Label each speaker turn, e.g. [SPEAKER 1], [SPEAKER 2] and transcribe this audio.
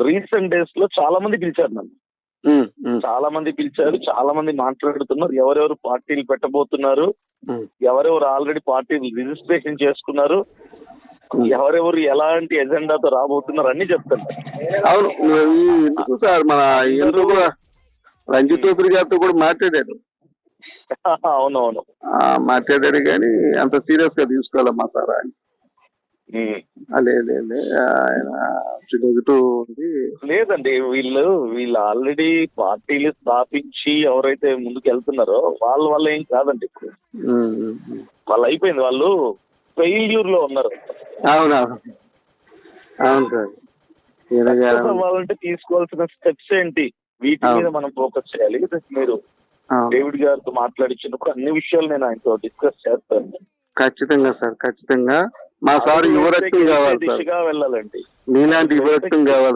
[SPEAKER 1] Recent days లో చాలా మంది పిలిచారు నన్ను. చాలా మంది పిలిచారు, చాలా మంది మాట్లాడుతున్నారు. ఎవరెవరు పార్టీలు పెట్టబోతున్నారు, ఎవరెవరు ఆల్రెడీ పార్టీలు రిజిస్ట్రేషన్ చేసుకున్నారు, ఎవరెవరు ఎలాంటి ఎజెండాతో రాబోతున్నారు అన్ని చెప్తాను.
[SPEAKER 2] అవును, ఎందుకు సార్ మన ఎందుకు రంజిత్ చౌదరి గారితో కూడా మాట్లాడారు.
[SPEAKER 1] అవునవును,
[SPEAKER 2] మాట్లాడారు కానీ అంత సీరియస్ గా తీసుకోవాలమ్మా సార్ ఆయన. ఆయన ఉంది.
[SPEAKER 1] లేదండి, వీళ్ళు ఆల్రెడీ పార్టీలు స్థాపించి ఎవరైతే ముందుకు వెళ్తున్నారో వాళ్ళ వల్ల ఏం కాదండి. ఇప్పుడు వాళ్ళు అయిపోయింది, వాళ్ళు ఫెయిల్యూర్ లో ఉన్నారు.
[SPEAKER 2] అవునవును, అవును సార్.
[SPEAKER 1] అవ్వాలంటే తీసుకోవాల్సిన స్టెప్స్ ఏంటి, వీటి మీద మనం ఫోకస్ చేయాలి. మీరు డేవిడ్ గారితో మాట్లాడించినప్పుడు అన్ని విషయాలు నేను ఆయనతో డిస్కస్ చేస్తాను.
[SPEAKER 2] ఖచ్చితంగా సార్, ఖచ్చితంగా. మా సార్ యువరత్నం కావాలి,
[SPEAKER 1] దిశగా వెళ్ళాలండి.
[SPEAKER 2] మీలాంటి యువరత్నం కావాలి.